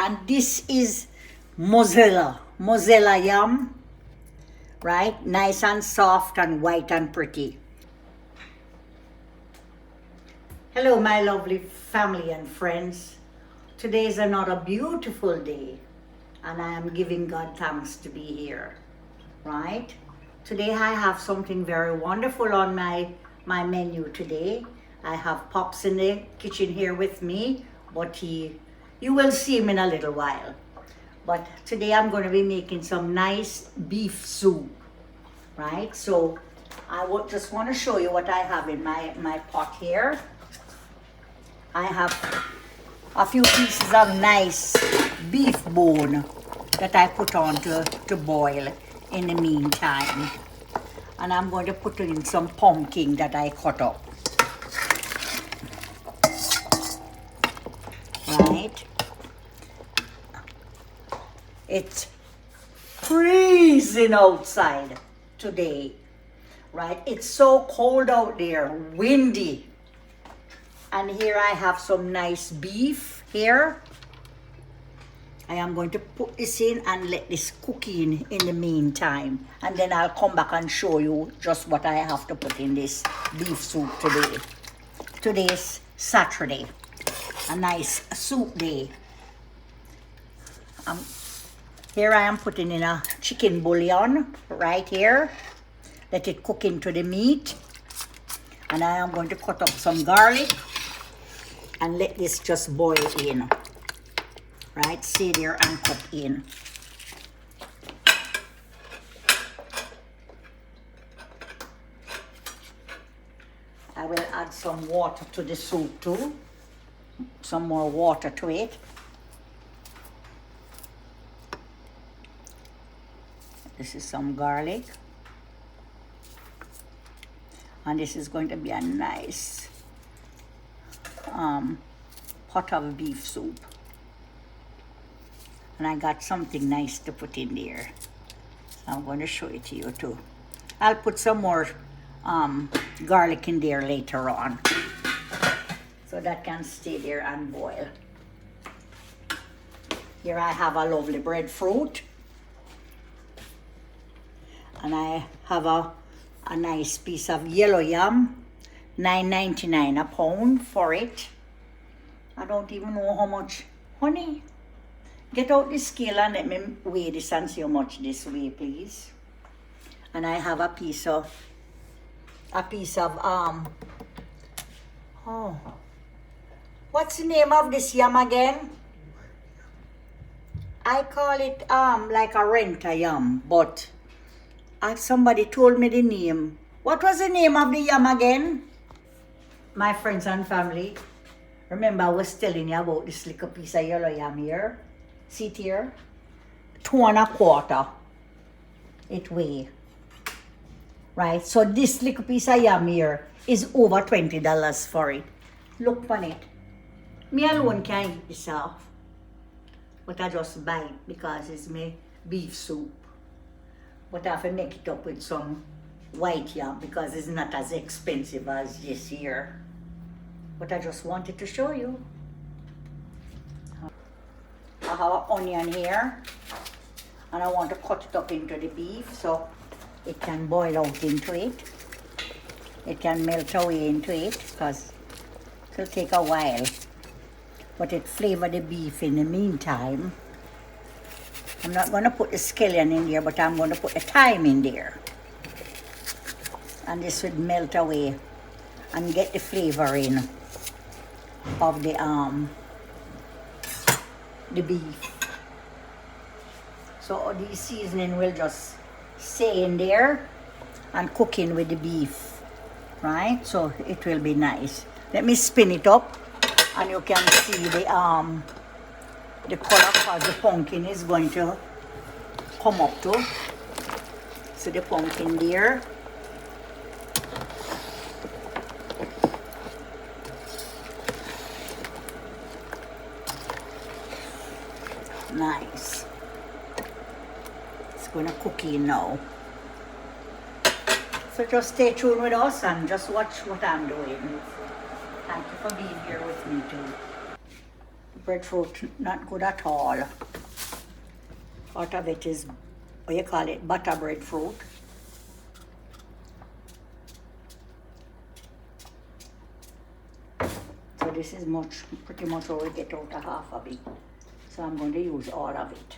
And this is mozilla yam, right? Nice and soft and white and pretty. Hello, my lovely family and friends. Today is another beautiful day, and I am giving God thanks to be here, right? Today I have something very wonderful on my menu today. I have Pops in the kitchen here with me, but you will see him in a little while. But today I'm going to be making some nice beef soup, right? So I just want to show you what I have in my pot here. I have a few pieces of nice beef bone that I put on to boil in the meantime. And I'm going to put in some pumpkin that I cut up. Right? It's freezing outside today, right? It's so cold out there, windy. And here I have some nice beef here. I am going to put this in and let this cook in the meantime. And then I'll come back and show you just what I have to put in this beef soup today. Today's Saturday. A nice soup day. Here I am putting in a chicken bouillon right here. Let it cook into the meat. And I am going to cut up some garlic and let this just boil in. Right, stay there and cook in. I will add some water to the soup too. Some more water to it. This is some garlic. And this is going to be a nice pot of beef soup. And I got something nice to put in there. So I'm going to show it to you too. I'll put some more garlic in there later on, so that can stay there and boil. Here I have a lovely breadfruit. And I have a nice piece of yellow yam, $9.99 a pound for it. I don't even know how much. Honey, get out the scale and let me weigh this and see how much this weigh, please. And I have a piece of what's the name of this yam again? I call it like a renter yam, but somebody told me the name. What was the name of the yam again? My friends and family, remember I was telling you about this little piece of yellow yam here. See it here? 2 1/4 it weigh. Right, so this little piece of yam here is over $20 for it. Look on it. Me alone can't eat this off, but I just buy it because it's my beef soup. But I have to make it up with some white yam because it's not as expensive as this here. But I just wanted to show you. I have an onion here, and I want to cut it up into the beef so it can boil out into it. It can melt away into it because it will take a while. But it flavor the beef in the meantime. I'm not going to put the scallion in there, but I'm going to put the thyme in there. And this would melt away and get the flavor in of the beef. So all these seasoning will just stay in there and cook in with the beef, right? So it will be nice. Let me spin it up and you can see the color because the pumpkin is going to come up to. So the pumpkin there. Nice. It's going to cook in now. So just stay tuned with us and just watch what I'm doing. Thank you for being here with me too. breadfruit not good at all. Part of it is, what you call it, butter breadfruit. So this is pretty much what we get out of half of it. So I'm going to use all of it.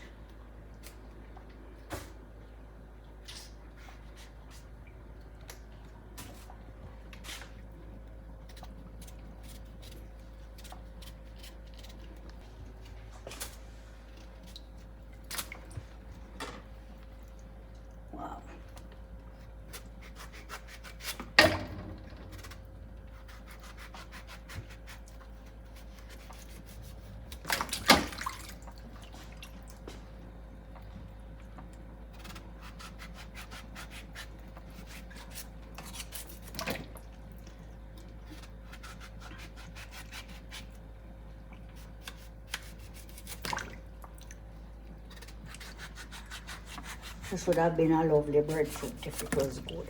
Wow. This would have been a lovely breadfruit if it was good.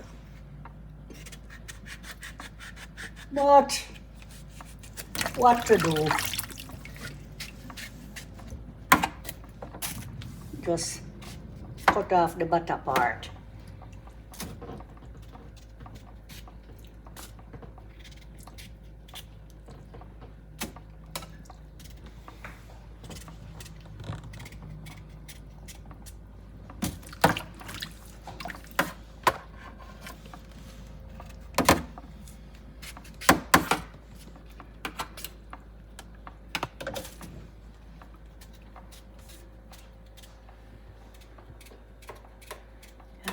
But what to do? Just cut off the butter part.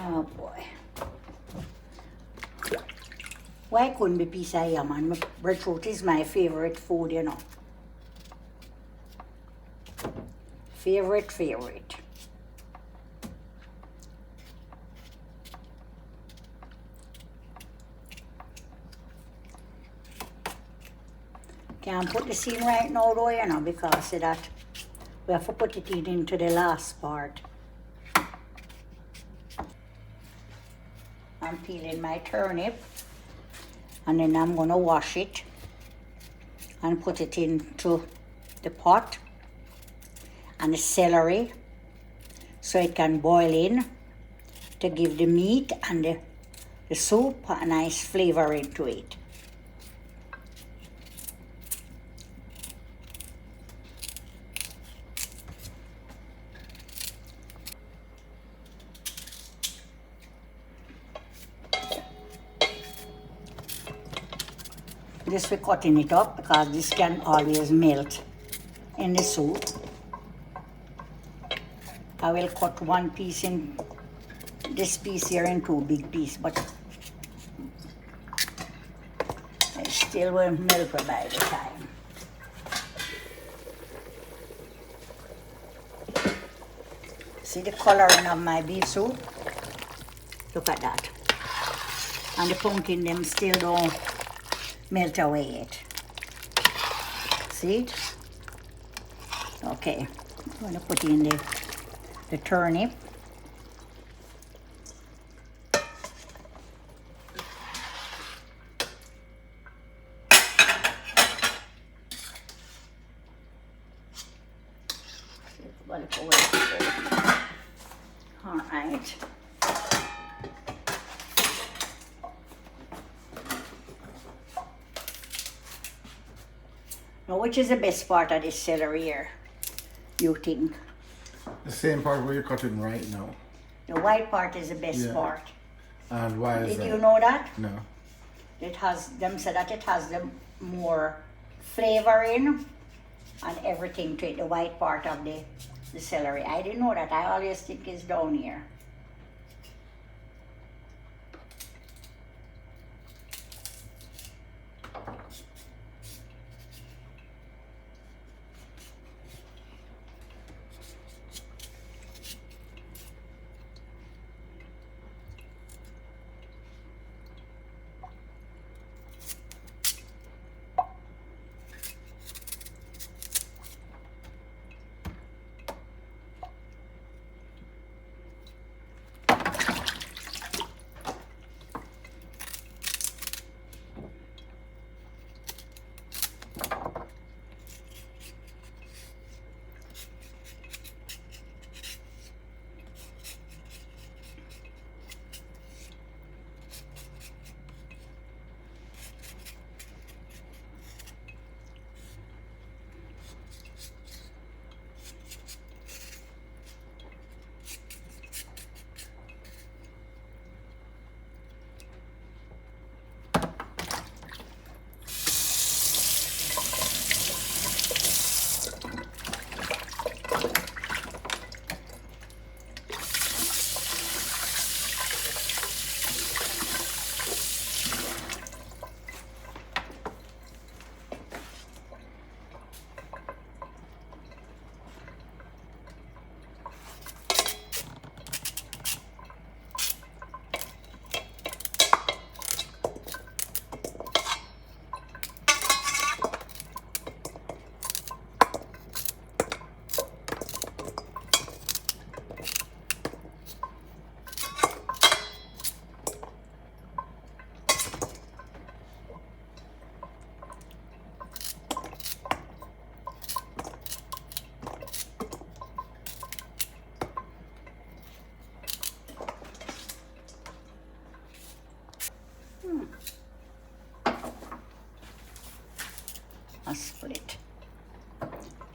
Oh boy. Why couldn't be piece of yam? And breadfruit is my favorite food, you know. Favorite. Can't put this in right now though, you know, because of that we have to put it in into the last part. I'm peeling my turnip and then I'm gonna wash it and put it into the pot, and the celery so it can boil in to give the meat and the soup a nice flavor into it. This we're cutting it up because this can always melt in the soup. I will cut one piece in, this piece here in two big pieces, but it still will melt by the time. See the coloring of my beef soup? Look at that. And the pumpkin them still don't melt away yet. See? Okay, I'm gonna put in the turnip. All right. Now, which is the best part of this celery here, you think? The same part where you're cutting right now. The white part is the best part. And why is that? Did you know that? No. It has, them said that it has the more flavor in and everything to it, the white part of the celery. I didn't know that. I always think it's down here.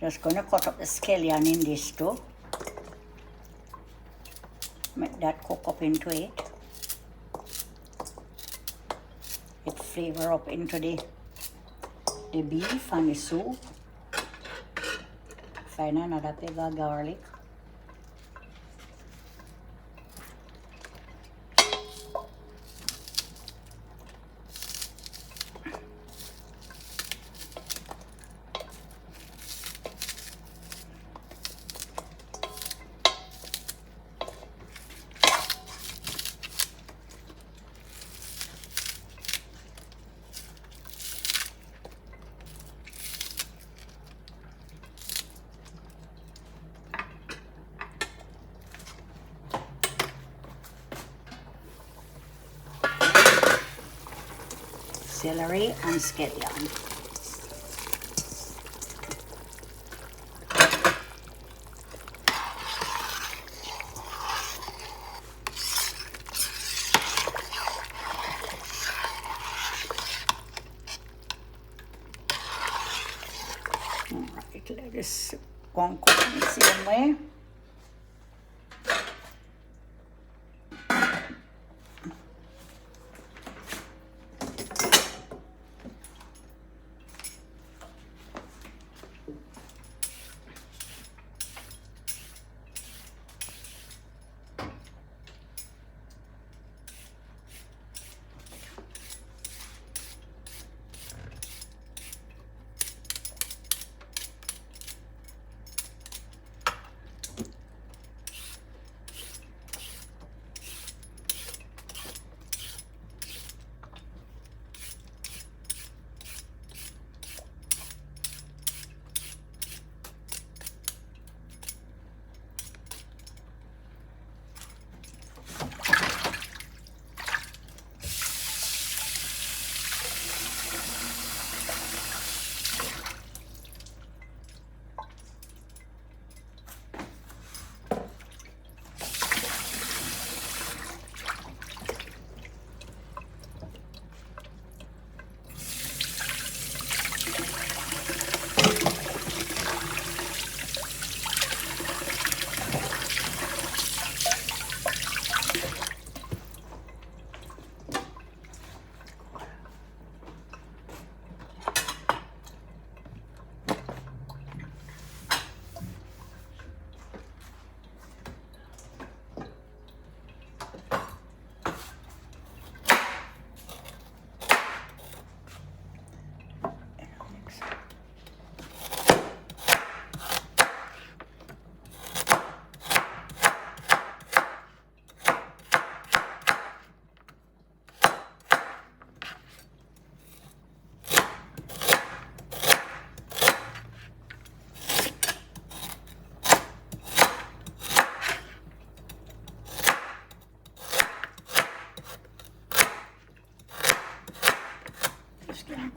Just gonna cut up the scallion in this too. Make that cook up into it. It flavor up into the beef and the soup. Find another peg of garlic. Celery and scallion. Alright, let this one cook in the same way.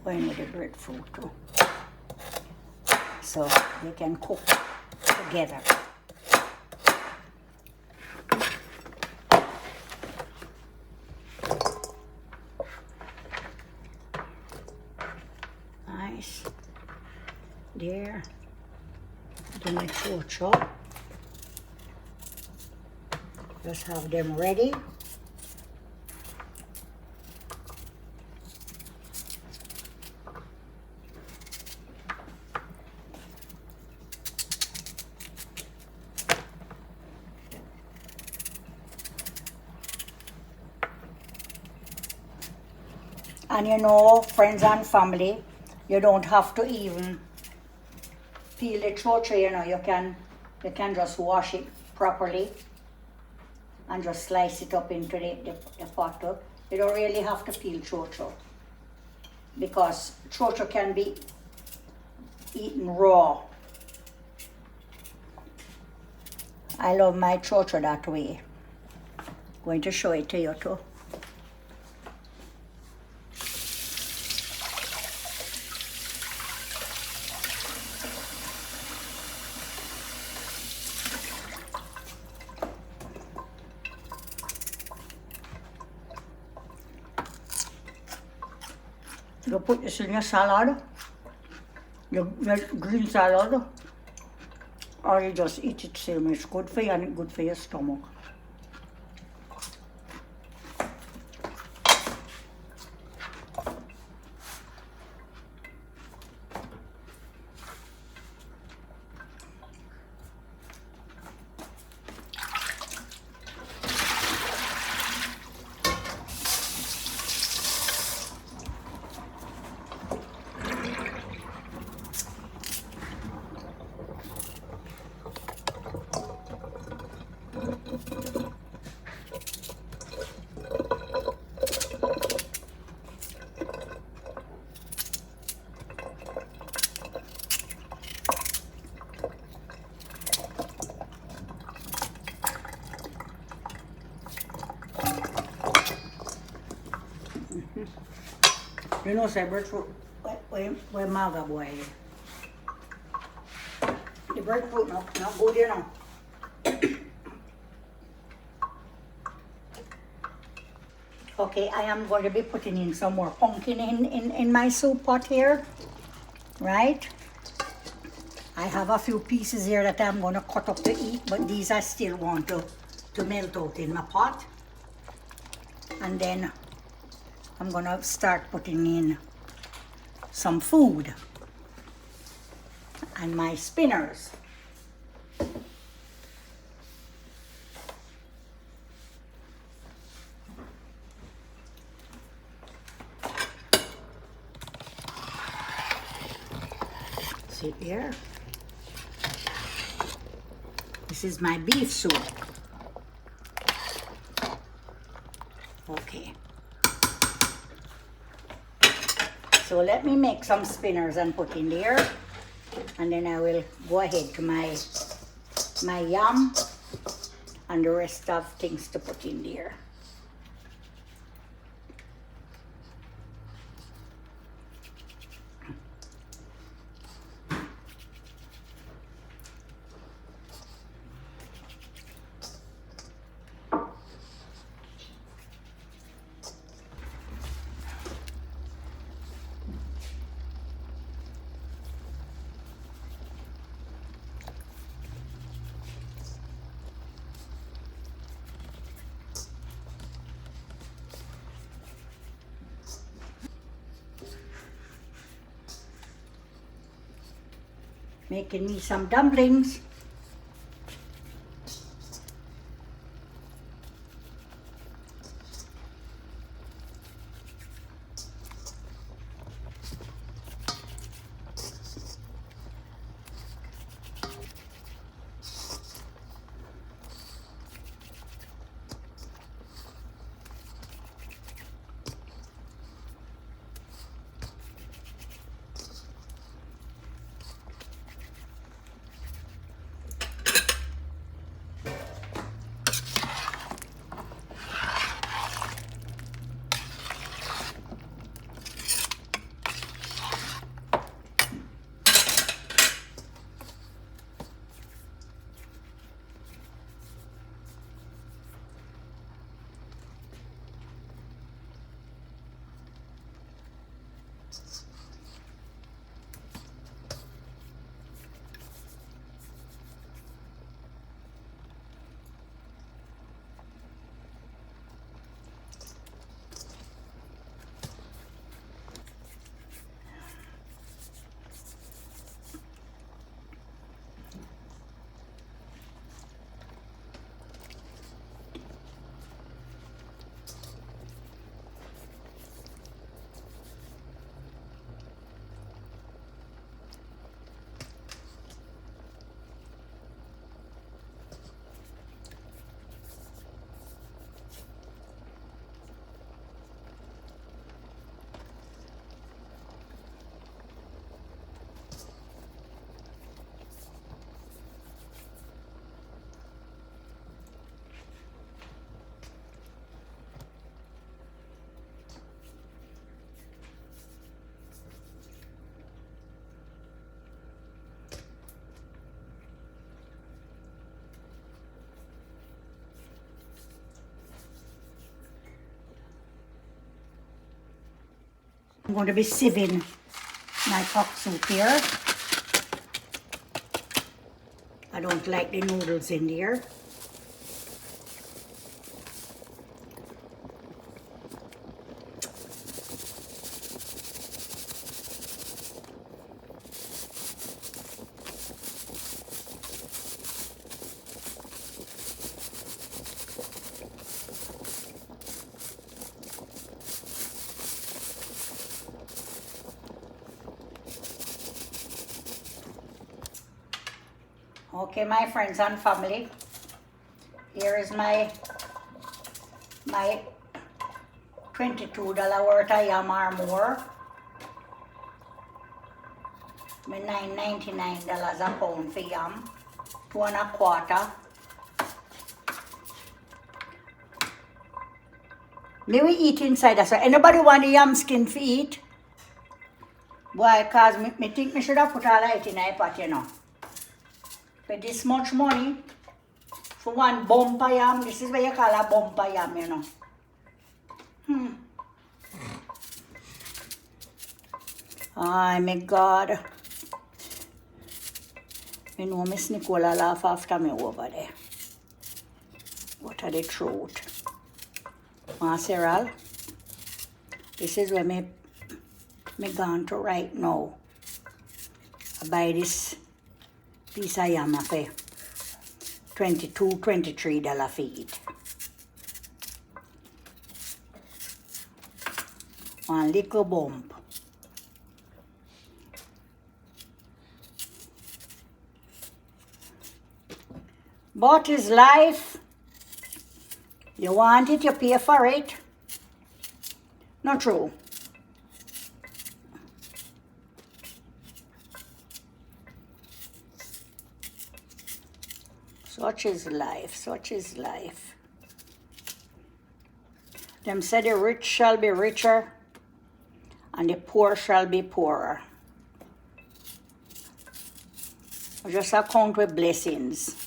Going with the breadfruit too, so they can cook together. Nice. There. Then my chocho. Just have them ready. And you know, friends and family, you don't have to even peel the chocho, you know, you can just wash it properly and just slice it up into the pot too. You don't really have to peel chocho because chocho can be eaten raw. I love my chocho that way. Going to show it to you too. You put this in your salad, your green salad, or you just eat it same. It's good for you and it's good for your stomach. You know, say breadfruit, where maga boy. The breadfruit not good, you know. Okay, I am going to be putting in some more pumpkin in my soup pot here, right? I have a few pieces here that I'm going to cut up to eat, but these I still want to melt out in my pot. And then I'm going to start putting in some food and my spinners. See here? This is my beef soup. Okay. So let me make some spinners and put in there, and then I will go ahead to my yam and the rest of things to put in there. Making me some dumplings. I'm going to be sieving my cock soup here. I don't like the noodles in there. Okay, my friends and family, here is my $22 worth of yam or more. My $9.99 a pound for yam, 2 1/4. Me we eat inside as well. Anybody want the yam skin to eat? Why? Cause me think me should have put all of it in a pot, you know. For this much money, for one bumper yam, this is what you call a bumper yam, you know. Oh my God. You know Miss Nicola laugh after me over there. What are the throat? Cyril, this is where me gone to right now. I buy this piece of yam for $22, $23 for it. One little bump. But it's life. You want it, you pay for it. Not true. Such is life, such is life. Them say the rich shall be richer and the poor shall be poorer. Just account with blessings.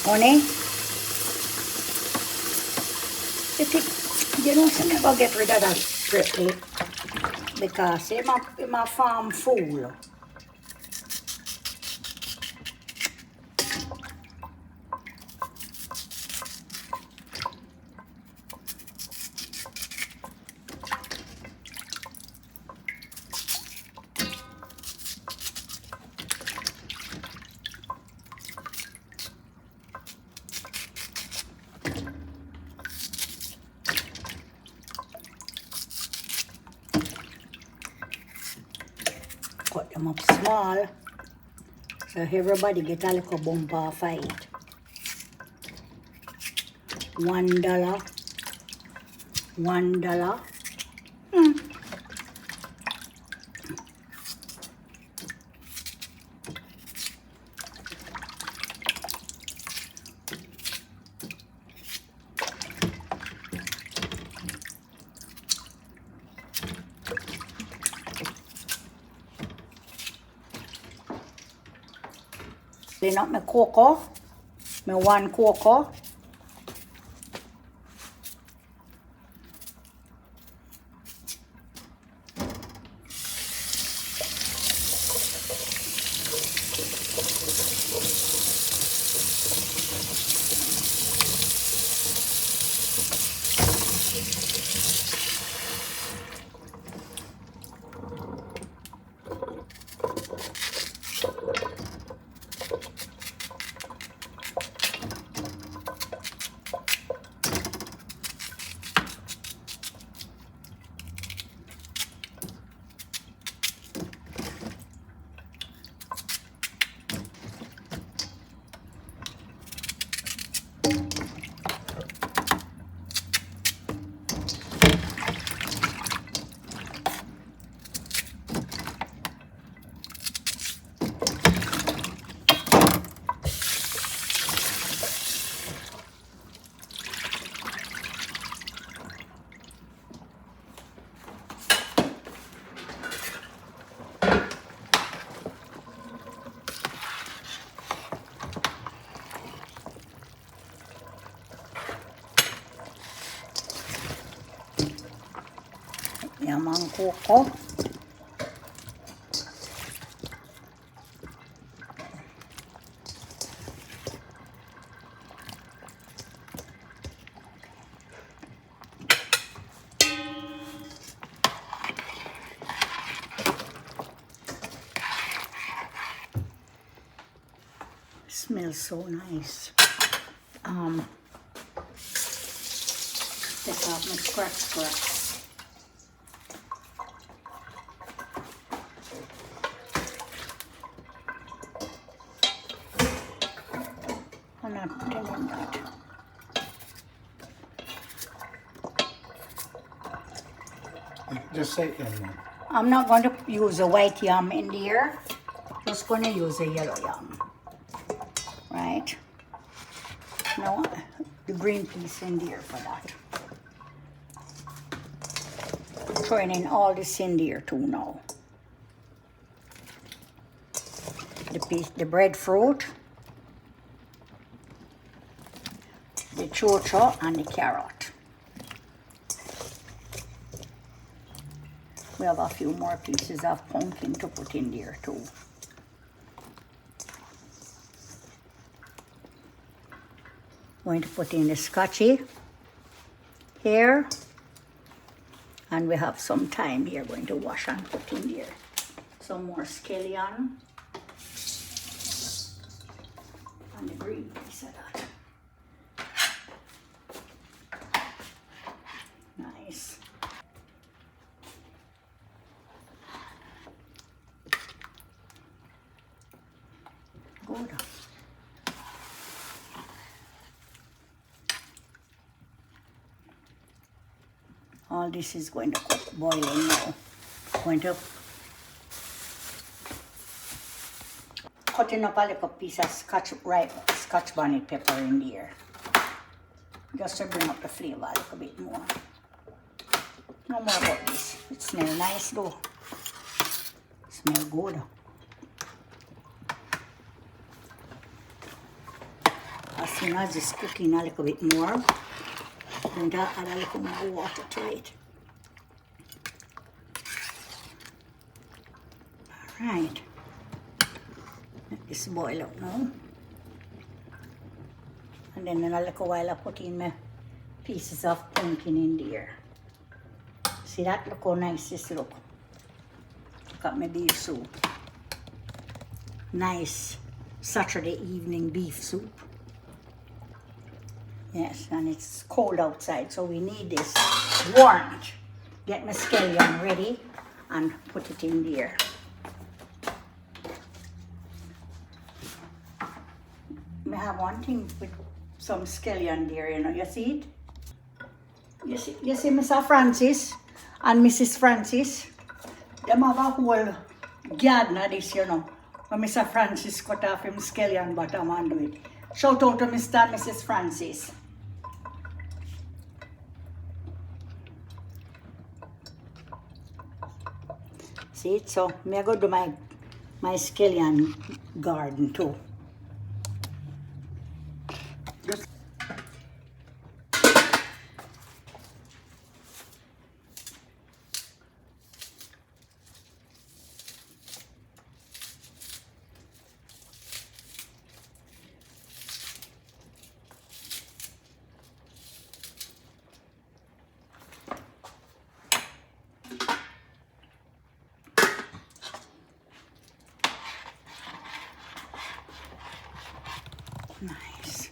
Honey, you know, so never get rid of that prickly because it's my farm full. Cut them up small so everybody get a little bump off of it. $1. $1. Clean up my cocoa, my one cocoa. naman kuko. Smells so nice. Take off my scratch. I'm not telling that. Just say it then. I'm not going to use a white yam in there. Just going to use a yellow yam. Right? No, the green piece in there for that. Throwing in all this in there too now. The breadfruit, the chocho, and the carrot. We have a few more pieces of pumpkin to put in there too. Going to put in the scotchy here, and we have some time here. Going to wash and put in there some more scallion and the green piece of that. Nice. Good. All this is going to cook boiling now. Going to cutting up a little piece of scotch bonnet pepper in there. Just to bring up the flavor a little bit more. No more about this. It smells nice though. It smells good. As soon as it's cooking a little bit more, I'm going to add a little more water to it. Alright. Let this boil up now. And then in a little while I put in my pieces of pumpkin in there. See that? Look how nice this look. Look at my beef soup. Nice Saturday evening beef soup. Yes, and it's cold outside, so we need this warmth. Get my scallion ready and put it in there. I have one thing with some scallion there, you know. You see it? You see Mr. Francis and Mrs. Francis? Them have a whole garden of this, you know. When Mr. Francis cut off him scallion bottom and do it. Shout out to Mr. and Mrs. Francis. See it? So, I go do my scallion garden too. Nice.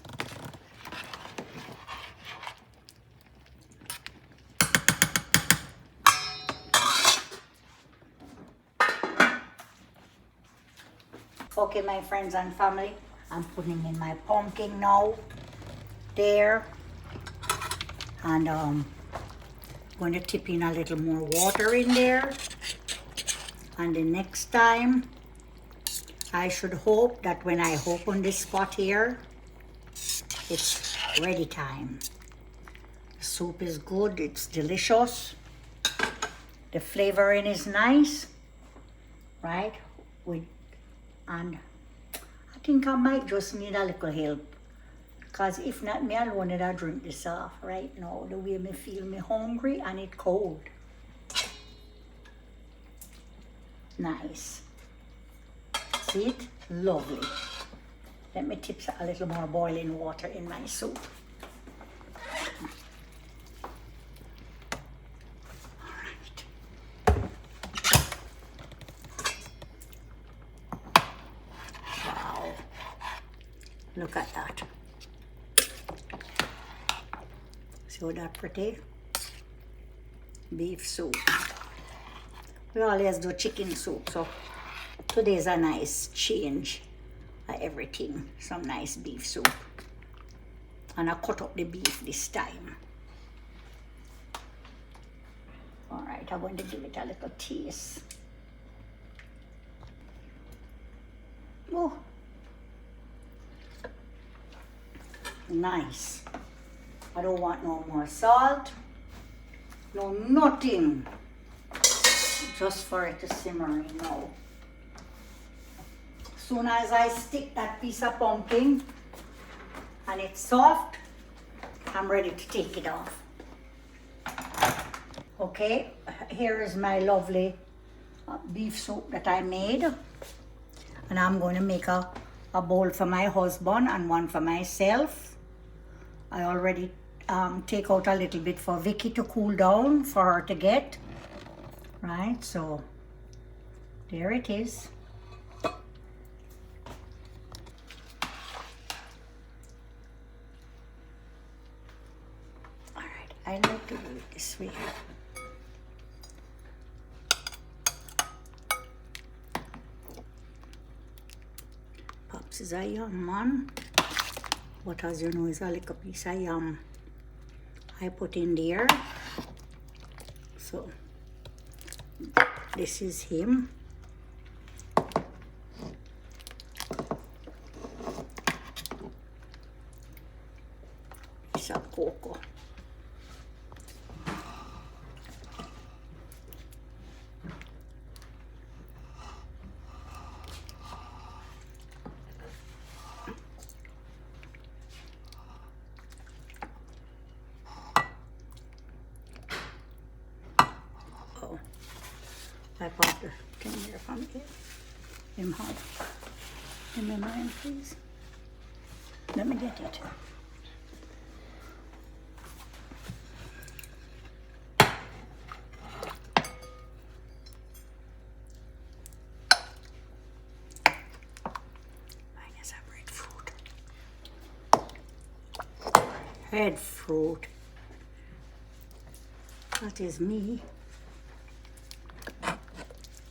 Okay, my friends and family, I'm putting in my pumpkin now, there, and going to tip in a little more water in there, and the next time, I should hope that when I open this pot here, it's ready time. The soup is good, it's delicious, the flavoring is nice, right? And I think I might just need a little help, because if not, me alone I'd drink this off right now, the way me feel me hungry and it cold. Nice. See it? Lovely. Let me tip a little more boiling water in my soup. Wow. Look at that. See that pretty? Beef soup. We always do chicken soup, so today's a nice change of everything. Some nice beef soup. And I cut up the beef this time. Alright, I'm going to give it a little taste. Oh, nice. I don't want no more salt, no nothing. Just for it to simmer now. Soon as I stick that piece of pumpkin and it's soft, I'm ready to take it off. Okay, here is my lovely beef soup that I made. And I'm going to make a bowl for my husband and one for myself. I already take out a little bit for Vicky to cool down for her to get. Right, so there it is. Alright, I like to do it this way. Pops is a yum man. What as you know is a little piece of yum I put in there. So this is him. Piece of cocoa. I bought the thing here from him. Give me mine, please. Let me get it. I guess I breadfruit. Breadfruit. That is me.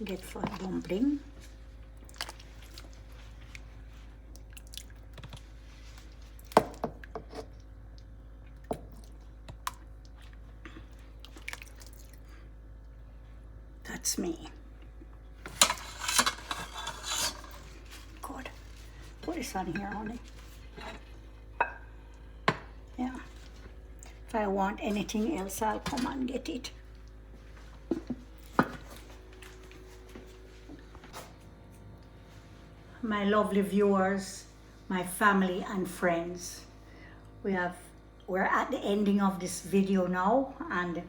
Get for dumpling. That's me. Good. Put this on here, honey. Yeah. If I want anything else, I'll come and get it. My lovely viewers, my family and friends, we're at the ending of this video now, and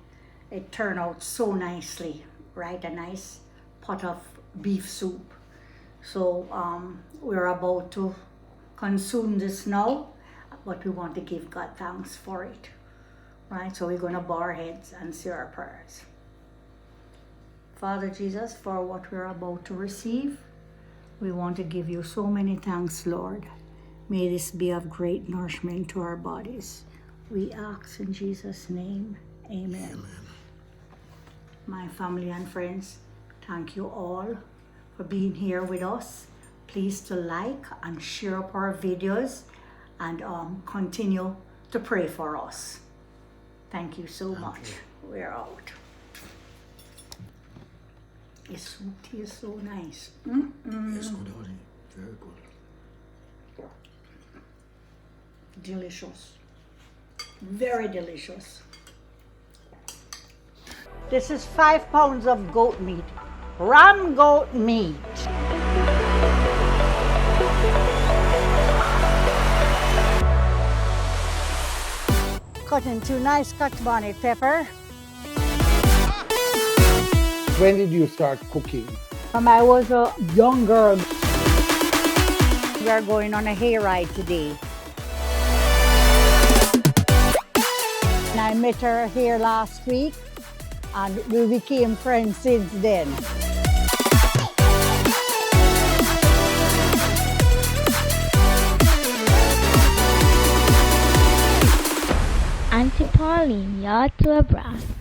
it turned out so nicely, right? A nice pot of beef soup. So we're about to consume this now, but we want to give God thanks for it, right? So we're going to bow our heads and say our prayers. Father Jesus, for what we're about to receive, we want to give you so many thanks, Lord. May this be of great nourishment to our bodies. We ask in Jesus' name, amen. Amen. My family and friends, thank you all for being here with us. Please to like and share up our videos and continue to pray for us. Thank you so much. We're out. This soup tastes so nice. Yes, good, honey. Very good. Delicious. Very delicious. This is 5 pounds of goat meat. Ram goat meat. Cut into nice cut bonnet pepper. When did you start cooking? From I was a young girl. We are going on a hayride today. And I met her here last week and we became friends since then. Aunty Pauline, you're to a brass.